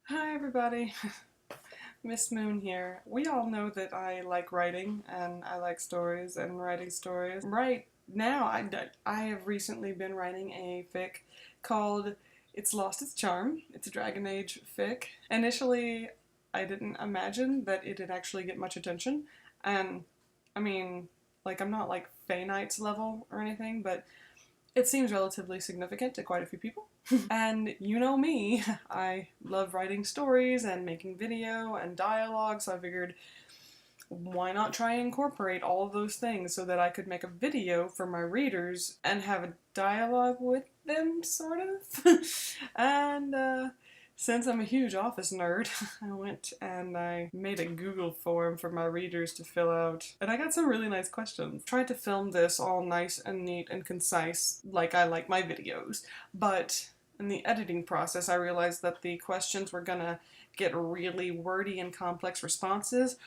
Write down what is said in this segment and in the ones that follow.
Hi everybody, Miss Moon here. We all know that I like writing and I like stories and writing stories. Right now, I have recently been writing a fic called It's Lost Its Charm. It's a Dragon Age fic. Initially, I didn't imagine that it'd actually get much attention, and I mean, like, I'm not like Fae Knight's level or anything, but it seems relatively significant to quite a few people. And you know me, I love writing stories and making video and dialogue, so I figured why not try and incorporate all of those things so that I could make a video for my readers and have a dialogue with them, sort of. and since I'm a huge office nerd, I went and I made a Google form for my readers to fill out, and I got some really nice questions. Tried to film this all nice and neat and concise like I like my videos, but in the editing process I realized that the questions were gonna get really wordy and complex responses.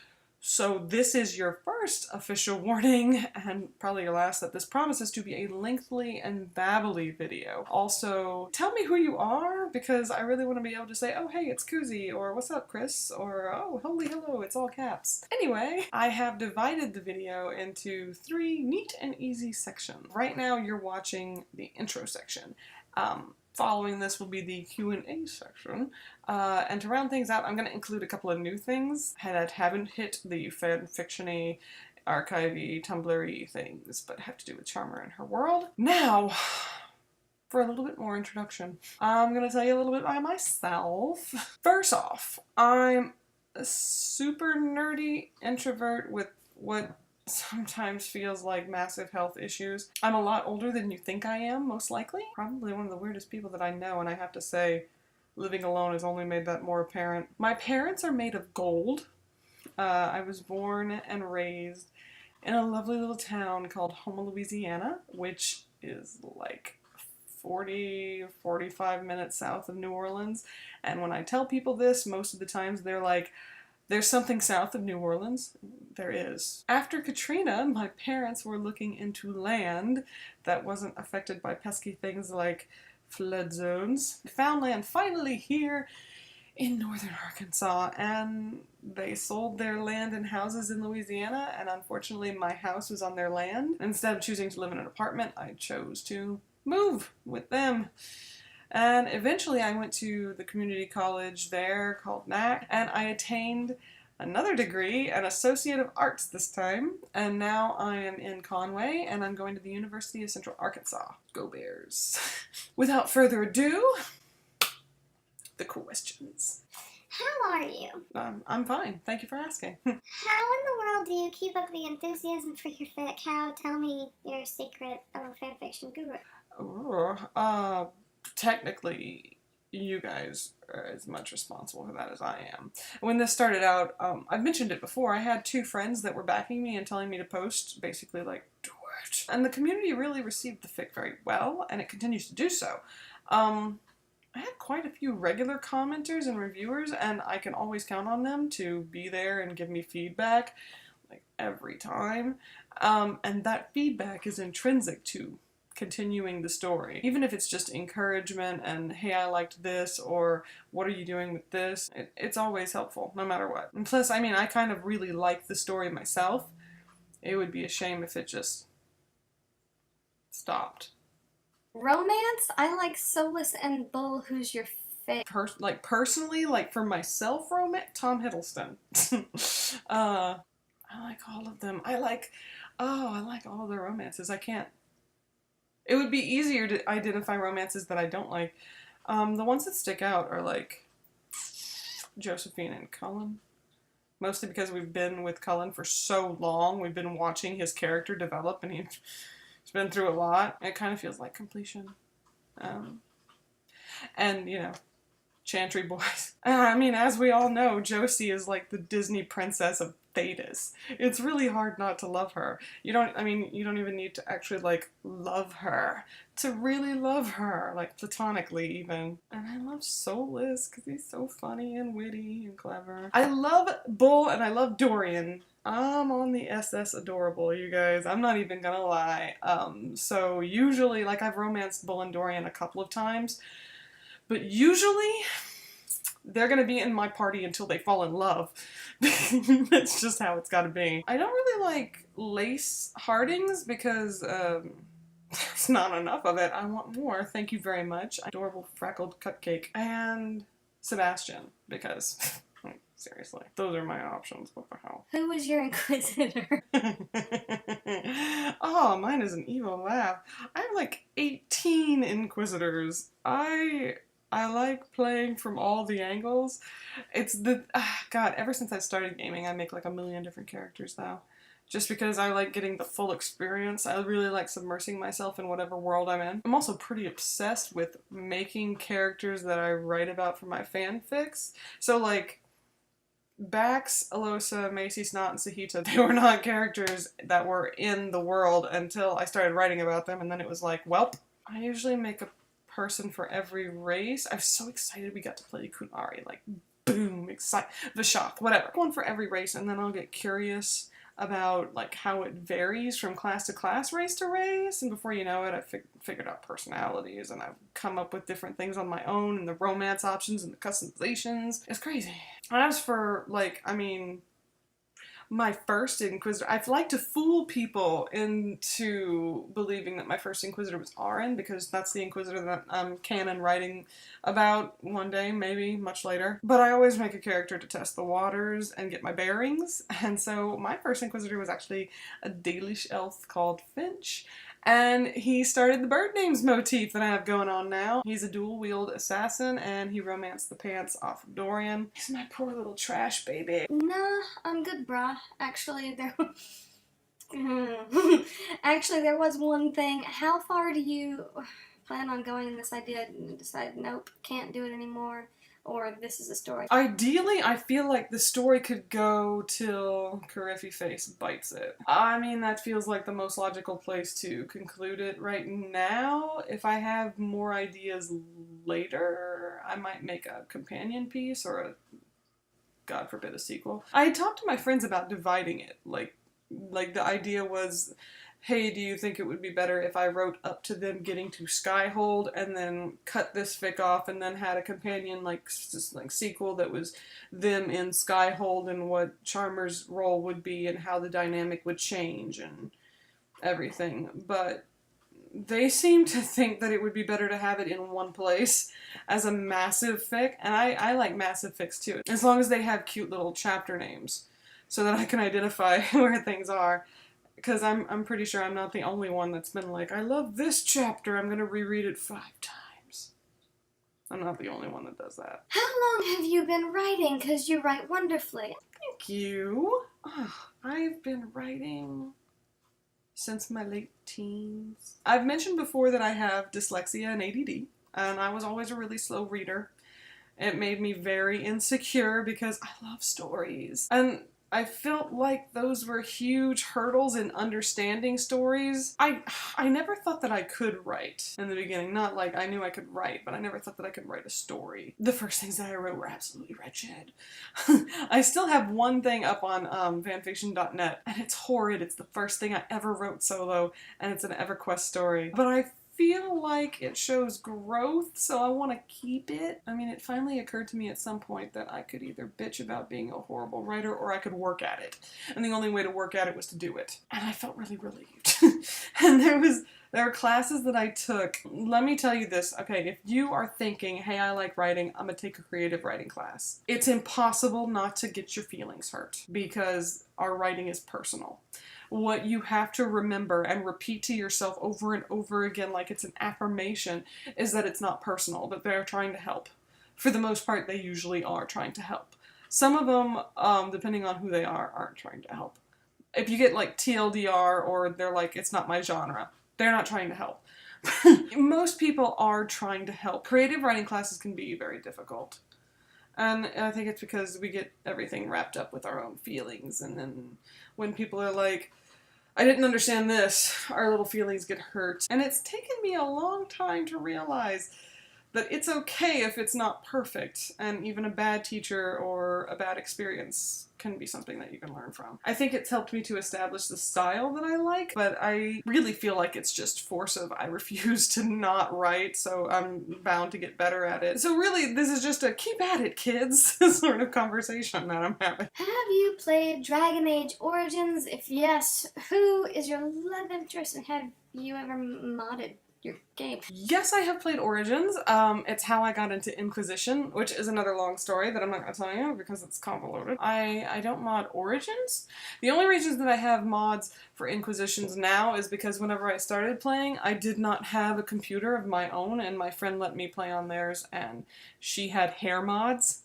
So this is your first official warning, and probably your last, that this promises to be a lengthy and babbly video. Also, tell me who you are, because I really want to be able to say, oh hey, it's Koozie, or what's up, Chris, or oh, holy hello, it's all caps. Anyway, I have divided the video into 3 neat and easy sections. Right now you're watching the intro section. Following this will be the Q&A section, and to round things out, I'm going to include a couple of new things that haven't hit the fan fiction-y, archive-y, Tumblr-y things, but have to do with Charmer and her world. Now, for a little bit more introduction, I'm going to tell you a little bit about myself. First off, I'm a super nerdy introvert with what sometimes feels like massive health issues. I'm a lot older than you think I am, most likely. Probably one of the weirdest people that I know, and I have to say, living alone has only made that more apparent. My parents are made of gold. I was born and raised in a lovely little town called Houma, Louisiana, which is like 45 minutes south of New Orleans. And when I tell people this, most of the times they're like, there's something south of New Orleans. There is. After Katrina, my parents were looking into land that wasn't affected by pesky things like flood zones. Found land finally here in northern Arkansas, and they sold their land and houses in Louisiana, and unfortunately my house was on their land. Instead of choosing to live in an apartment, I chose to move with them. And eventually I went to the community college there called NAC, and I attained another degree, an Associate of Arts this time, and now I am in Conway, and I'm going to the University of Central Arkansas. Go Bears. Without further ado, the questions. How are you? I'm fine. Thank you for asking. How in the world do you keep up the enthusiasm for your fic? How? Tell me your secret of fanfiction guru. Technically, you guys are as much responsible for that as I am. When this started out, I've mentioned it before, I had 2 friends that were backing me and telling me to post, basically like, do it. And the community really received the fic very well, and it continues to do so. I had quite a few regular commenters and reviewers, and I can always count on them to be there and give me feedback, like, every time. And that feedback is intrinsic to continuing the story. Even if it's just encouragement and, hey, I liked this, or what are you doing with this? It's always helpful, no matter what. And plus, I mean, I kind of really like the story myself. It would be a shame if it just stopped. Romance? I like Solus and Bull. Who's your fave? Personally, like for myself, romance, Tom Hiddleston. I like all of them. I like all the romances. I can't. It would be easier to identify romances that I don't like. The ones that stick out are like Josephine and Cullen. Mostly because we've been with Cullen for so long. We've been watching his character develop, and he's been through a lot. It kind of feels like completion. And, you know, Chantry boys. I mean, as we all know, Josie is like the Disney princess of Thetis. It's really hard not to love her. You don't even need to actually, like, love her to really love her, like, platonically even. And I love Solus, because he's so funny and witty and clever. I love Bull, and I love Dorian. I'm on the SS Adorable, you guys. I'm not even gonna lie. So usually, like, I've romanced Bull and Dorian a couple of times, but usually They're gonna be in my party until they fall in love. That's just how it's gotta be. I don't really like lace hardings because there's not enough of it. I want more. Thank you very much. Adorable freckled cupcake. And Sebastian, because seriously, those are my options. What the hell? Who was your inquisitor? Oh, mine is an evil laugh. I have like 18 inquisitors. I like playing from all the angles. It's the God, ever since I started gaming, I make like a million different characters though. Just because I like getting the full experience. I really like submersing myself in whatever world I'm in. I'm also pretty obsessed with making characters that I write about for my fanfics. So like Bax, Alosa, Macy, Snot, and Sahita, they were not characters that were in the world until I started writing about them, and then it was like, welp. I usually make a person for every race. I'm so excited we got to play Kunari, like, boom, excited, Vishath, whatever. One for every race, and then I'll get curious about like how it varies from class to class, race to race, and before you know it, I've figured out personalities, and I've come up with different things on my own, and the romance options and the customizations. It's crazy. And as for like, I mean, my first Inquisitor, I've liked to fool people into believing that my first Inquisitor was Arin, because that's the Inquisitor that I'm canon writing about one day, maybe much later. But I always make a character to test the waters and get my bearings, and so my first Inquisitor was actually a Dalish elf called Finch. And he started the bird names motif that I have going on now. He's a dual-wield assassin, and he romanced the pants off of Dorian. He's my poor little trash baby. Nah, I'm good, brah. Actually, there was one thing. How far do you plan on going in this idea and decide, nope, can't do it anymore, or this is a story? Ideally, I feel like the story could go till Cariffy Face bites it. I mean, that feels like the most logical place to conclude it right now. If I have more ideas later, I might make a companion piece or a, God forbid, a sequel. I talked to my friends about dividing it. Like the idea was, hey, do you think it would be better if I wrote up to them getting to Skyhold and then cut this fic off and then had a companion like sequel that was them in Skyhold and what Charmer's role would be and how the dynamic would change and everything. But they seem to think that it would be better to have it in one place as a massive fic, and I like massive fics too, as long as they have cute little chapter names so that I can identify where things are. Because I'm pretty sure I'm not the only one that's been like, I love this chapter, I'm gonna reread it 5 times. I'm not the only one that does that. How long have you been writing? Because you write wonderfully. Thank you. Oh, I've been writing since my late teens. I've mentioned before that I have dyslexia and ADD, and I was always a really slow reader. It made me very insecure because I love stories. And I felt like those were huge hurdles in understanding stories. I never thought that I could write in the beginning. Not like I knew I could write, but I never thought that I could write a story. The first things that I wrote were absolutely wretched. I still have one thing up on fanfiction.net, and it's horrid. It's the first thing I ever wrote solo, and it's an EverQuest story. But I feel like it shows growth, so I want to keep it. I mean, it finally occurred to me at some point that I could either bitch about being a horrible writer or I could work at it. And the only way to work at it was to do it. And I felt really relieved. And there were classes that I took. Let me tell you this, okay, if you are thinking, hey, I like writing, I'm gonna take a creative writing class. It's impossible not to get your feelings hurt because our writing is personal. What you have to remember and repeat to yourself over and over again like it's an affirmation is that it's not personal, that they're trying to help. For the most part, they usually are trying to help. Some of them, depending on who they are, aren't trying to help. If you get like TLDR or they're like, it's not my genre, they're not trying to help. Most people are trying to help. Creative writing classes can be very difficult. And I think it's because we get everything wrapped up with our own feelings, and then when people are like, I didn't understand this, our little feelings get hurt. And it's taken me a long time to realize that it's okay if it's not perfect, and even a bad teacher or a bad experience can be something that you can learn from. I think it's helped me to establish the style that I like, but I really feel like it's just force of I refuse to not write, so I'm bound to get better at it. So really, this is just a keep at it, kids sort of conversation that I'm having. Have you played Dragon Age Origins? If yes, who is your love interest, and have you ever modded your game? Yes, I have played Origins. It's how I got into Inquisition, which is another long story that I'm not going to tell you because it's convoluted. I don't mod Origins. The only reasons that I have mods for Inquisitions now is because whenever I started playing, I did not have a computer of my own, and my friend let me play on theirs, and she had hair mods.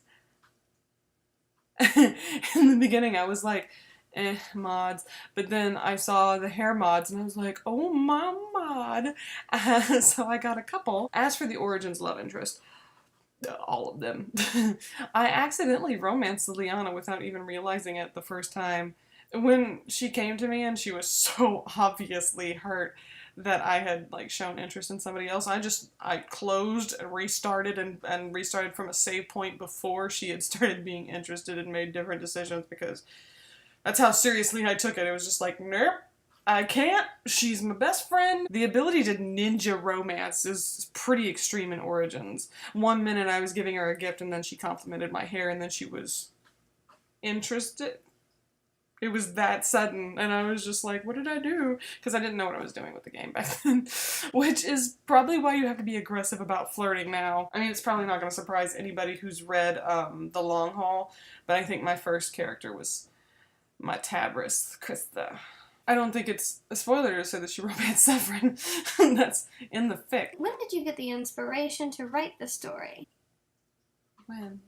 In the beginning, I was like, mods. But then I saw the hair mods and I was like, oh my mod. So I got a couple. As for the Origins love interest, all of them. I accidentally romanced Liliana without even realizing it the first time. When she came to me and she was so obviously hurt that I had like shown interest in somebody else, I closed and restarted and restarted from a save point before she had started being interested and made different decisions, because that's how seriously I took it. It was just like, nope, I can't. She's my best friend. The ability to ninja romance is pretty extreme in Origins. One minute I was giving her a gift and then she complimented my hair and then she was interested. It was that sudden, and I was just like, what did I do? Because I didn't know what I was doing with the game back then. Which is probably why you have to be aggressive about flirting now. I mean, it's probably not going to surprise anybody who's read The Long Haul, but I think my first character was my Tabris, Krista. I don't think it's a spoiler to say that she romanced Severin. That's in the fic. When did you get the inspiration to write the story? When?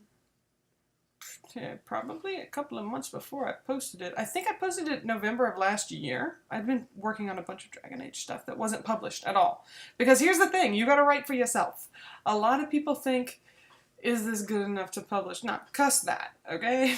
Yeah, probably a couple of months before I posted it. I think I posted it November of last year. I'd been working on a bunch of Dragon Age stuff that wasn't published at all. Because here's the thing, you gotta write for yourself. A lot of people think, is this good enough to publish? Not cuss that, okay?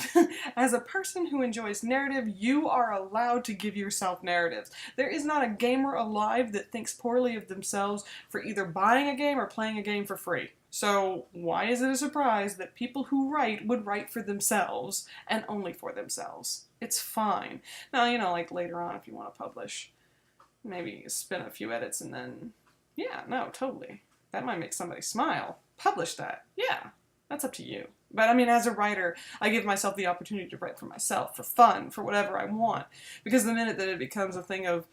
As a person who enjoys narrative, you are allowed to give yourself narratives. There is not a gamer alive that thinks poorly of themselves for either buying a game or playing a game for free. So why is it a surprise that people who write would write for themselves and only for themselves? It's fine. Now, you know, like later on if you want to publish, maybe spin a few edits and then, yeah, no, totally. That might make somebody smile. Publish that. Yeah, that's up to you. But I mean, as a writer, I give myself the opportunity to write for myself, for fun, for whatever I want. Because the minute that it becomes a thing of,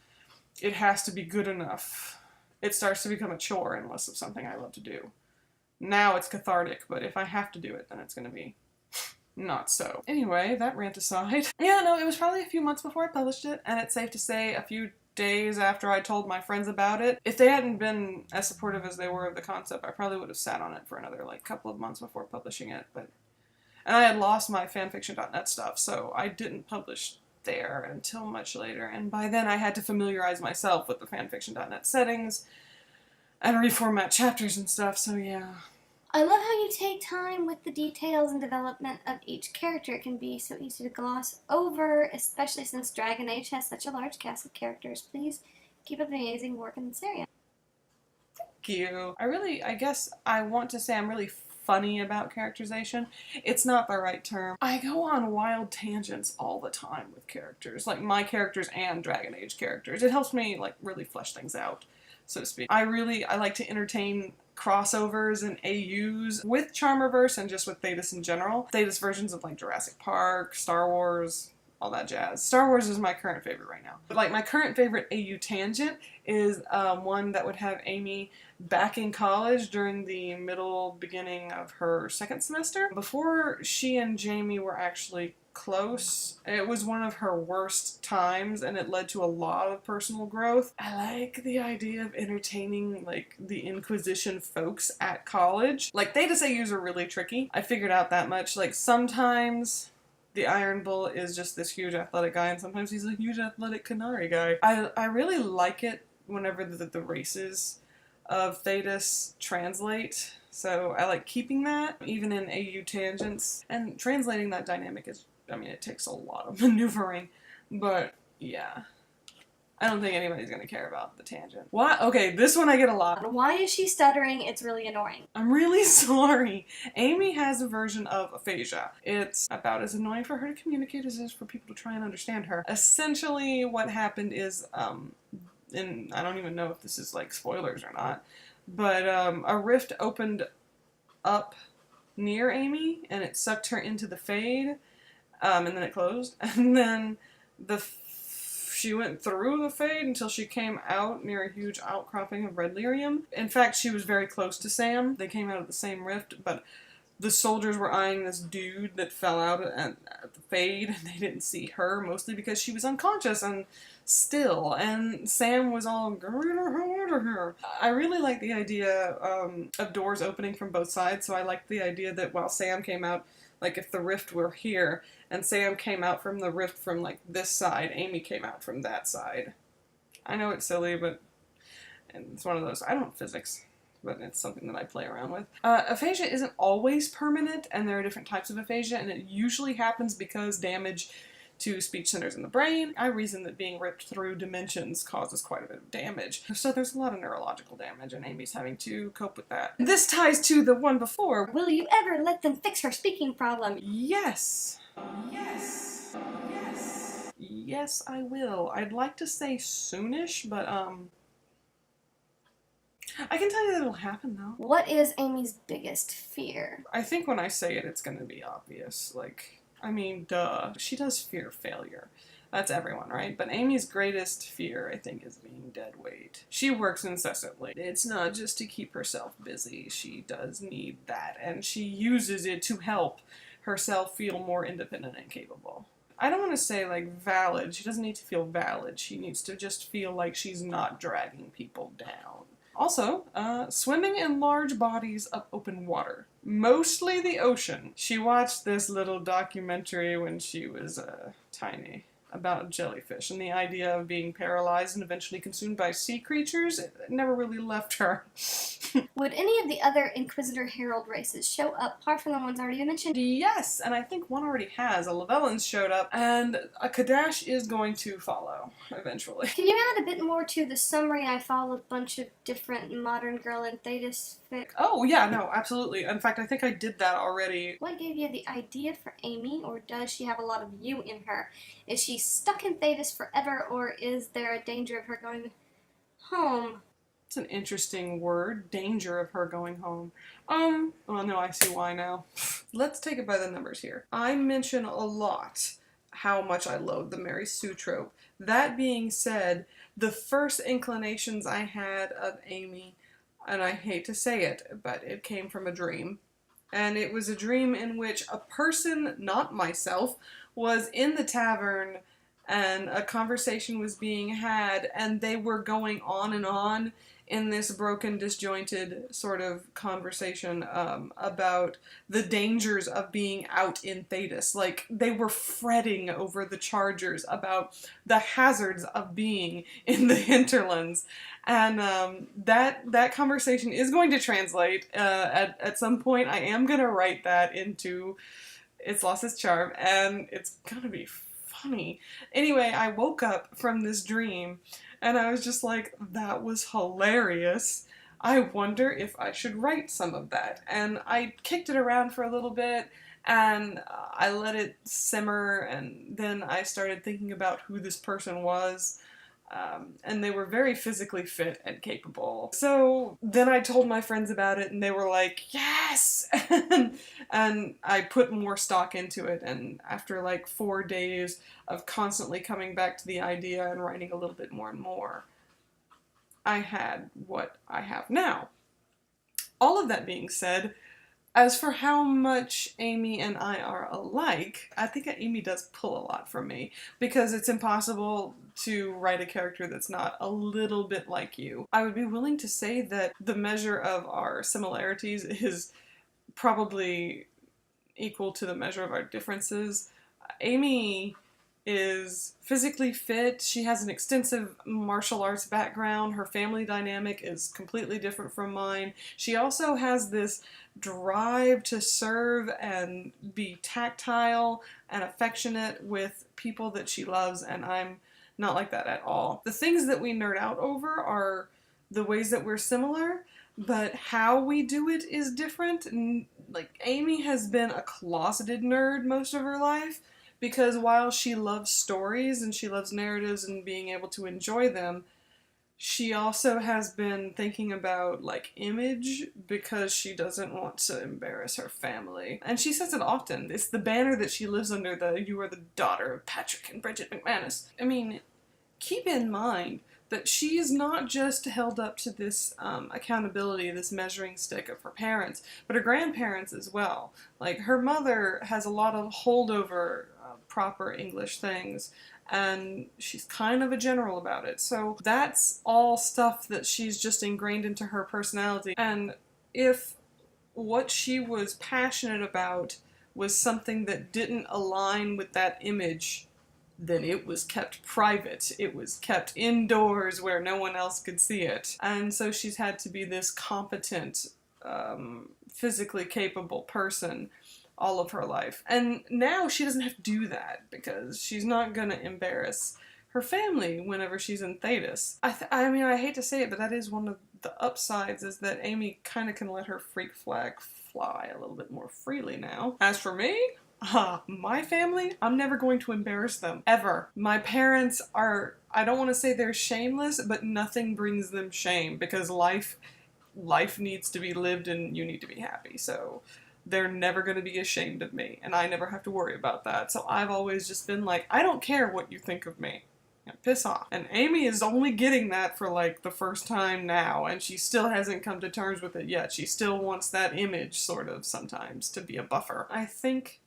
it has to be good enough, it starts to become a chore and less of something I love to do. Now it's cathartic, but if I have to do it, then it's going to be not so. Anyway, that rant aside. Yeah, no, it was probably a few months before I published it, and it's safe to say a few days after I told my friends about it. If they hadn't been as supportive as they were of the concept, I probably would have sat on it for another like couple of months before publishing it. And I had lost my fanfiction.net stuff, so I didn't publish there until much later, and by then I had to familiarize myself with the fanfiction.net settings and reformat chapters and stuff, so yeah. I love how you take time with the details and development of each character. It can be so easy to gloss over, especially since Dragon Age has such a large cast of characters. Please keep up the amazing work in this area. Thank you. I guess I want to say I'm really funny about characterization. It's not the right term. I go on wild tangents all the time with characters, like my characters and Dragon Age characters. It helps me like really flesh things out, so to speak. I like to entertain crossovers and AUs with Charmerverse and just with Thetis in general. Thetis versions of like Jurassic Park, Star Wars, all that jazz. Star Wars is my current favorite right now. But like my current favorite AU tangent is one that would have Amy back in college during the beginning of her second semester. Before she and Jamie were actually close, it was one of her worst times and it led to a lot of personal growth. I like the idea of entertaining like the Inquisition folks at college. Like Thetis AUs are really tricky. I figured out that much. Like sometimes the Iron Bull is just this huge athletic guy and sometimes he's a huge athletic Canary guy. I really like it whenever the races of Thetis translate. So I like keeping that, even in AU tangents. And translating that dynamic is, I mean, it takes a lot of maneuvering, but yeah. I don't think anybody's gonna care about the tangent. What? Okay, this one I get a lot. Why is she stuttering? It's really annoying. I'm really sorry. Amy has a version of aphasia. It's about as annoying for her to communicate as it is for people to try and understand her. Essentially, what happened is, and I don't even know if this is like spoilers or not, but a rift opened up near Amy and it sucked her into the Fade, and then it closed, and then she went through the Fade until she came out near a huge outcropping of red lyrium. In fact, she was very close to Sam. They came out of the same rift, but the soldiers were eyeing this dude that fell out at the Fade, and they didn't see her, mostly because she was unconscious and still, and Sam was all, get her out of here. I really like the idea of doors opening from both sides, so I like the idea that while Sam came out, like if the rift were here, and Sam came out from the rift from like this side, Amy came out from that side. I know it's silly, but it's one of those, I don't physics, but it's something that I play around with. Aphasia isn't always permanent, and there are different types of aphasia, and it usually happens because damage to speech centers in the brain. I reason that being ripped through dimensions causes quite a bit of damage. So there's a lot of neurological damage, and Amy's having to cope with that. This ties to the one before. Will you ever let them fix her speaking problem? Yes. Yes. Yes. Yes, I will. I'd like to say soonish, but I can tell you that it'll happen though. What is Amy's biggest fear? I think when I say it, it's gonna be obvious. Like, I mean, duh. She does fear failure. That's everyone, right? But Amy's greatest fear, I think, is being dead weight. She works incessantly. It's not just to keep herself busy. She does need that, and she uses it to help herself feel more independent and capable. I don't want to say, like, valid. She doesn't need to feel valid. She needs to just feel like she's not dragging people down. Also, swimming in large bodies of open water. Mostly the ocean. She watched this little documentary when she was tiny about jellyfish and the idea of being paralyzed and eventually consumed by sea creatures. It never really left her. Would any of the other Inquisitor Herald races show up, apart from the ones already mentioned? Yes, and I think one already has. A Levellans showed up, and a Kadash is going to follow, eventually. Can you add a bit more to the summary? I followed a bunch of different modern girl and Thetis fic. Oh, yeah, no, absolutely. In fact, I think I did that already. What gave you the idea for Amy, or does she have a lot of you in her? Is she stuck in Thetis forever, or is there a danger of her going home? It's an interesting word, danger of her going home. Well, no, I see why now. Let's take it by the numbers here. I mention a lot how much I loathe the Mary Sue trope. That being said, the first inclinations I had of Amy, and I hate to say it, but it came from a dream. And it was a dream in which a person, not myself, was in the tavern and a conversation was being had, and they were going on and on in this broken, disjointed sort of conversation about the dangers of being out in Thetis. Like, they were fretting over the Chargers, about the hazards of being in the hinterlands. And that conversation is going to translate at some point. I am going to write that into It's Lost Its Charm, and it's going to be funny. Anyway, I woke up from this dream, and I was just like, that was hilarious. I wonder if I should write some of that. And I kicked it around for a little bit, and I let it simmer, and then I started thinking about who this person was. And they were very physically fit and capable. So then I told my friends about it, and they were like, yes! And I put more stock into it, and after like 4 days of constantly coming back to the idea and writing a little bit more and more, I had what I have now. All of that being said, as for how much Amy and I are alike, I think that Amy does pull a lot from me, because it's impossible to write a character that's not a little bit like you. I would be willing to say that the measure of our similarities is probably equal to the measure of our differences. Amy is physically fit, she has an extensive martial arts background, her family dynamic is completely different from mine. She also has this drive to serve and be tactile and affectionate with people that she loves, and I'm Not like that at all. The things that we nerd out over are the ways that we're similar, but how we do it is different. Like, Amy has been a closeted nerd most of her life, because while she loves stories and she loves narratives and being able to enjoy them, she also has been thinking about, like, image, because she doesn't want to embarrass her family. And she says it often. It's the banner that she lives under, the "You are the daughter of Patrick and Bridget McManus." I mean, keep in mind that she is not just held up to this accountability, this measuring stick of her parents, but her grandparents as well. Like, her mother has a lot of holdover proper English things, and she's kind of a general about it. So that's all stuff that she's just ingrained into her personality. And if what she was passionate about was something that didn't align with that image, then it was kept private. It was kept indoors where no one else could see it. And so she's had to be this competent, physically capable person all of her life. And now she doesn't have to do that, because she's not gonna embarrass her family whenever she's in Thetis. I mean, I hate to say it, but that is one of the upsides, is that Amy kind of can let her freak flag fly a little bit more freely now. As for me, my family, I'm never going to embarrass them, ever. My parents are, I don't want to say they're shameless, but nothing brings them shame, because life needs to be lived and you need to be happy. So they're never going to be ashamed of me, and I never have to worry about that. So I've always just been like, I don't care what you think of me. Piss off. And Amy is only getting that for, like, the first time now, and she still hasn't come to terms with it yet. She still wants that image, sort of, sometimes, to be a buffer. I think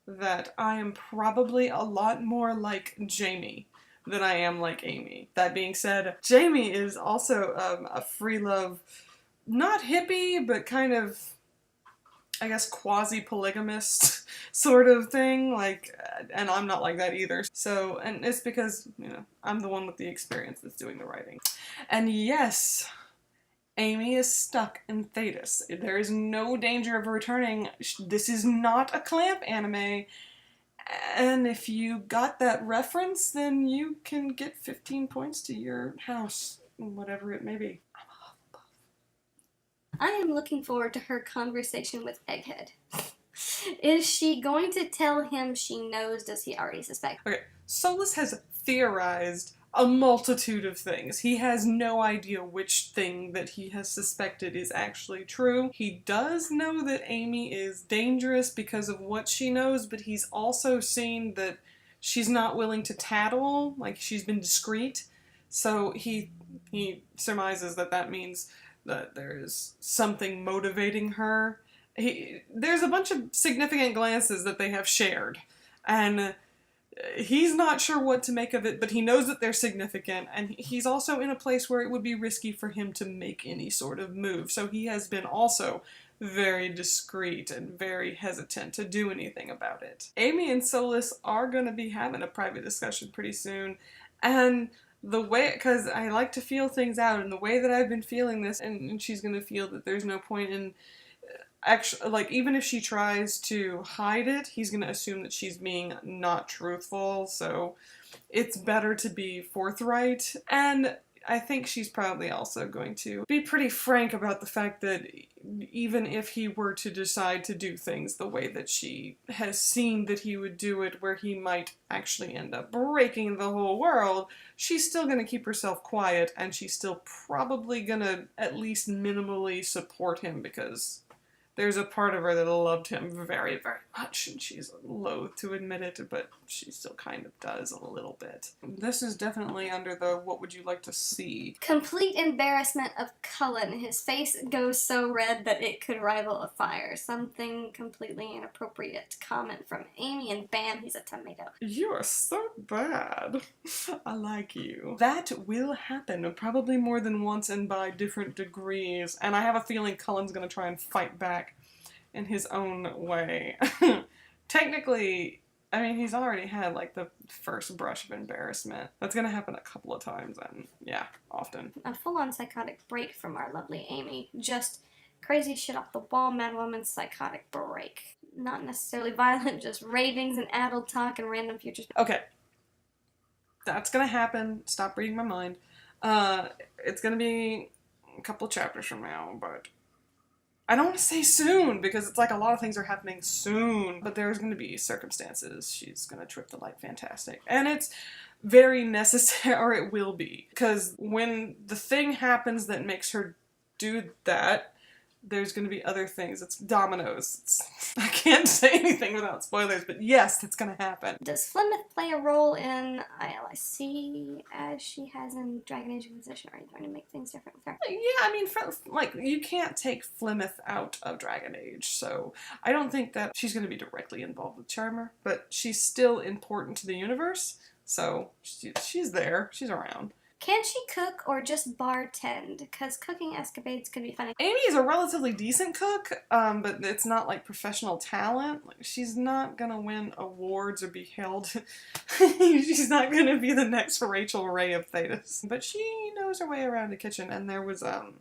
that I am probably a lot more like Jamie than I am like Amy. That being said, Jamie is also a free love, not hippie, but kind of, I guess, quasi-polygamist sort of thing, like, and I'm not like that either. So, and it's because, you know, I'm the one with the experience that's doing the writing. And yes, Amy is stuck in Thetis. There is no danger of returning. This is not a clamp anime, and if you got that reference, then you can get 15 points to your house, whatever it may be. I am looking forward to her conversation with Egghead. Is she going to tell him she knows? Does he already suspect? Okay, Solus has theorized a multitude of things. He has no idea which thing that he has suspected is actually true. He does know that Amy is dangerous because of what she knows, but he's also seen that she's not willing to tattle, like, she's been discreet. So he surmises that that means that there's something motivating her. There's a bunch of significant glances that they have shared, and he's not sure what to make of it, but he knows that they're significant, and he's also in a place where it would be risky for him to make any sort of move, so he has been also very discreet and very hesitant to do anything about it. Amy and Solus are going to be having a private discussion pretty soon, and the way, because I like to feel things out, and the way that I've been feeling this, and she's going to feel that there's no point in actually, like, even if she tries to hide it, he's going to assume that she's being not truthful, so it's better to be forthright. And I think she's probably also going to be pretty frank about the fact that even if he were to decide to do things the way that she has seen that he would do it, where he might actually end up breaking the whole world, she's still going to keep herself quiet, and she's still probably going to at least minimally support him, because there's a part of her that loved him very, very much, and she's loath to admit it, but she still kind of does a little bit. This is definitely under the what would you like to see. Complete embarrassment of Cullen. His face goes so red that it could rival a fire. Something completely inappropriate comment from Amy, and bam, he's a tomato. You are so bad. I like you. That will happen, probably more than once and by different degrees, and I have a feeling Cullen's gonna try and fight back in his own way. Technically, I mean, he's already had, like, the first brush of embarrassment. That's gonna happen a couple of times, and yeah, often. A full-on psychotic break from our lovely Amy. Just crazy shit off the wall, Mad Woman's psychotic break. Not necessarily violent, just ravings and addled talk and random futures. Okay. That's gonna happen. Stop reading my mind. It's gonna be a couple chapters from now, but I don't want to say soon because it's like a lot of things are happening soon, but there's going to be circumstances. She's going to trip the light fantastic. And it's very necessary, or it will be, because when the thing happens that makes her do that, there's going to be other things. It's dominoes. I can't say anything without spoilers, but yes, that's going to happen. Does Flemeth play a role in ILIC as she has in Dragon Age Inquisition? Or are you trying to make things different with her? Yeah, I mean, like, you can't take Flemeth out of Dragon Age, so I don't think that she's going to be directly involved with Charmer, but she's still important to the universe, so she's there. She's around. Can she cook or just bartend? Because cooking escapades could be funny. Amy is a relatively decent cook, but it's not like professional talent. Like, she's not gonna win awards or be held. She's not gonna be the next Rachel Ray of Thetis. But she knows her way around the kitchen, and there was a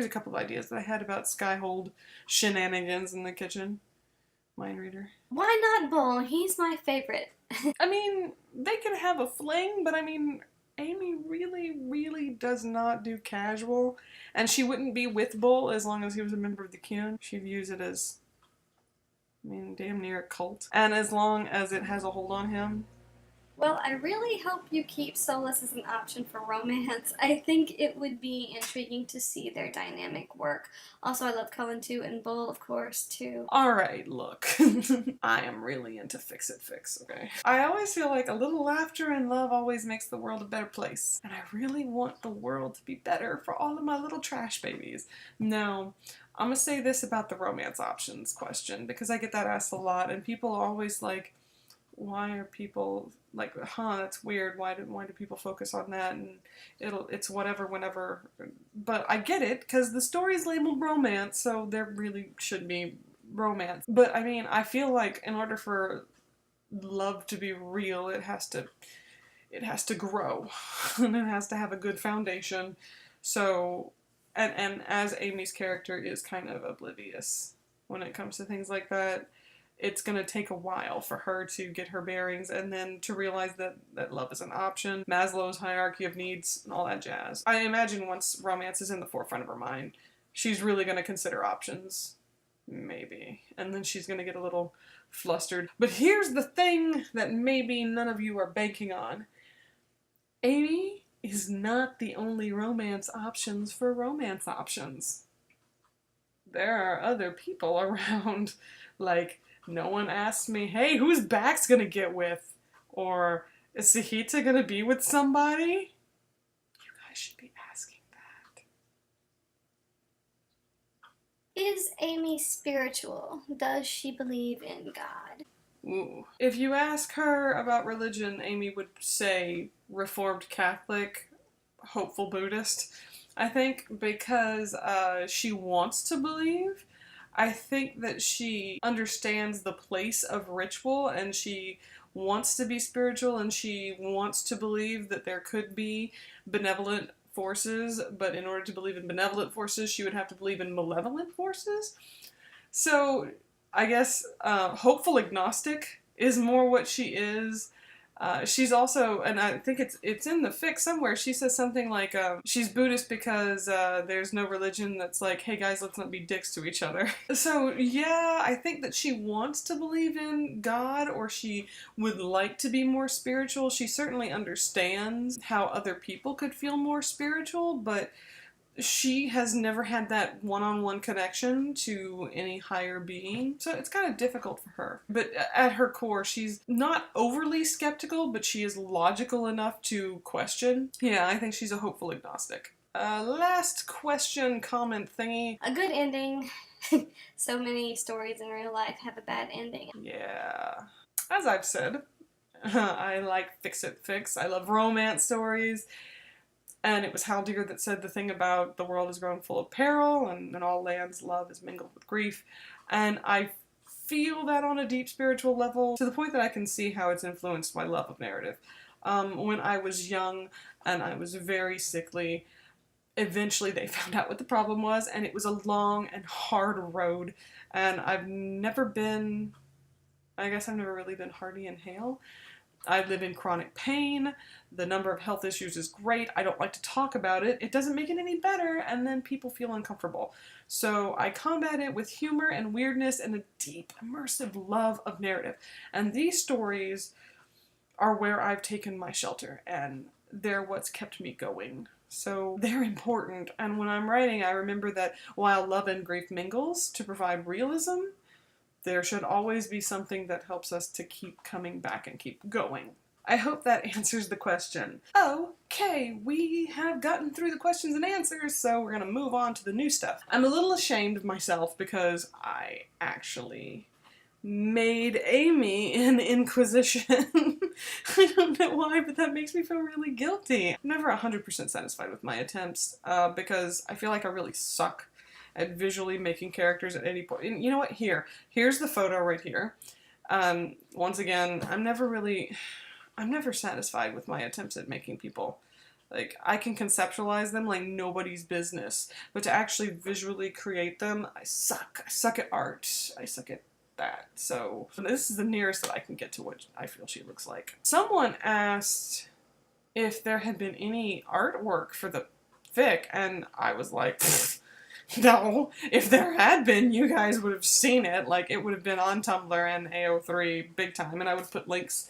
couple of ideas that I had about Skyhold shenanigans in the kitchen. Mind reader. Why not Bull? He's my favorite. I mean, they could have a fling, but I mean, Amy really, really does not do casual, and she wouldn't be with Bull as long as he was a member of the Kyun. She views it as, I mean, damn near a cult. And as long as it has a hold on him. Well, I really hope you keep Solus as an option for romance. I think it would be intriguing to see their dynamic work. Also, I love Cohen too, and Bull, of course, too. Alright, look. I am really into fix-it-fix, okay? I always feel like a little laughter and love always makes the world a better place. And I really want the world to be better for all of my little trash babies. No, I'm gonna say this about the romance options question, because I get that asked a lot, and people are always like, why are people like, that's weird, why do people focus on that, and it's whatever, whenever. But I get it, because the story's labeled romance, so there really should be romance. But I mean, I feel like in order for love to be real, it has to grow, and it has to have a good foundation. So, and as Amy's character is kind of oblivious when it comes to things like that, it's going to take a while for her to get her bearings and then to realize that love is an option, Maslow's hierarchy of needs, and all that jazz. I imagine once romance is in the forefront of her mind, she's really going to consider options. Maybe. And then she's going to get a little flustered. But here's the thing that maybe none of you are banking on. Amy is not the only romance options for romance options. There are other people around, like, no one asked me, hey, who's Bax gonna get with? Or, is Sahita gonna be with somebody? You guys should be asking that. Is Amy spiritual? Does she believe in God? Ooh. If you ask her about religion, Amy would say Reformed Catholic, hopeful Buddhist. I think because she wants to believe. I think that she understands the place of ritual, and she wants to be spiritual, and she wants to believe that there could be benevolent forces, but in order to believe in benevolent forces, she would have to believe in malevolent forces. So I guess hopeful agnostic is more what she is. She's also, and I think it's in the fic somewhere, she says something like, she's Buddhist because there's no religion that's like, hey guys, let's not be dicks to each other. So yeah, I think that she wants to believe in God, or she would like to be more spiritual. She certainly understands how other people could feel more spiritual, but she has never had that one-on-one connection to any higher being, so it's kind of difficult for her. But at her core, she's not overly skeptical, but she is logical enough to question. Yeah, I think she's a hopeful agnostic. Last question, comment thingy. A good ending. So many stories in real life have a bad ending. Yeah. As I've said, I like fix-it-fix. I love romance stories. And it was Haldir that said the thing about the world is grown full of peril, and in all lands love is mingled with grief. And I feel that on a deep spiritual level, to the point that I can see how it's influenced my love of narrative. When I was young and I was very sickly, eventually they found out what the problem was, and it was a long and hard road. And I guess I've never really been hardy in hail. I live in chronic pain. The number of health issues is great. I don't like to talk about it. It doesn't make it any better, and then people feel uncomfortable. So I combat it with humor and weirdness and a deep, immersive love of narrative. And these stories are where I've taken my shelter, and they're what's kept me going. So they're important, and when I'm writing, I remember that while love and grief mingles to provide realism, there should always be something that helps us to keep coming back and keep going. I hope that answers the question. Okay, we have gotten through the questions and answers, so we're gonna move on to the new stuff. I'm a little ashamed of myself because I actually made Amy an Inquisition. I don't know why, but that makes me feel really guilty. I'm never 100% satisfied with my attempts because I feel like I really suck at visually making characters at any point. And you know what? Here's the photo right here. Once again, I'm never satisfied with my attempts at making people. Like, I can conceptualize them like nobody's business, but to actually visually create them, I suck. I suck at art. I suck at that. So this is the nearest that I can get to what I feel she looks like. Someone asked if there had been any artwork for the fic, and I was like, no, if there had been, you guys would have seen it. Like, it would have been on Tumblr and AO3 big time, and I would put links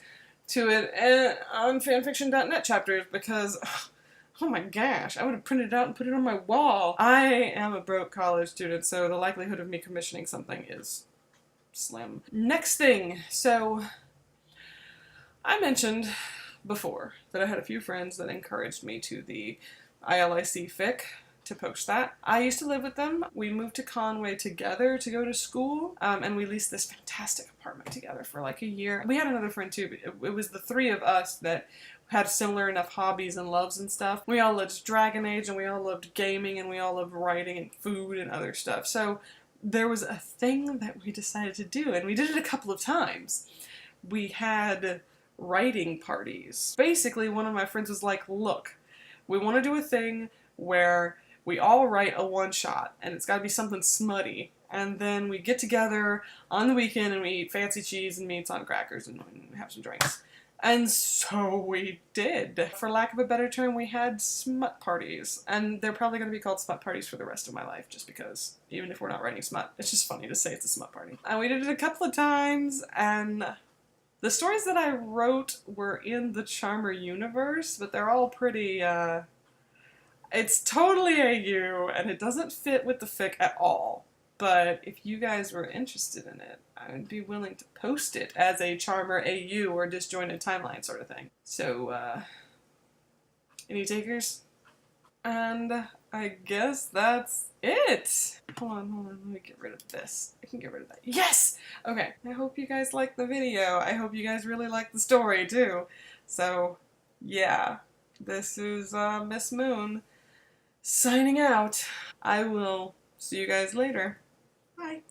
to it on fanfiction.net chapters because, oh my gosh, I would have printed it out and put it on my wall. I am a broke college student, so the likelihood of me commissioning something is slim. Next thing, so I mentioned before that I had a few friends that encouraged me to the ILIC fic to post that. I used to live with them. We moved to Conway together to go to school, and we leased this fantastic apartment together for like a year. We had another friend too, but it was the three of us that had similar enough hobbies and loves and stuff. We all loved Dragon Age, and we all loved gaming, and we all loved writing and food and other stuff. So there was a thing that we decided to do, and we did it a couple of times. We had writing parties. Basically, one of my friends was like, look, we want to do a thing where we all write a one-shot, and it's got to be something smutty. And then we get together on the weekend, and we eat fancy cheese and meats on crackers and have some drinks. And so we did. For lack of a better term, we had smut parties. And they're probably going to be called smut parties for the rest of my life, just because, even if we're not writing smut, it's just funny to say it's a smut party. And we did it a couple of times, and the stories that I wrote were in the Charmer universe, but they're all pretty, it's totally AU, and it doesn't fit with the fic at all. But if you guys were interested in it, I would be willing to post it as a Charmer AU or disjointed timeline sort of thing. So, any takers? And I guess that's it. Hold on, let me get rid of this. I can get rid of that. Yes! Okay, I hope you guys liked the video. I hope you guys really liked the story, too. So, yeah. This is, Miss Moon signing out. I will see you guys later. Bye.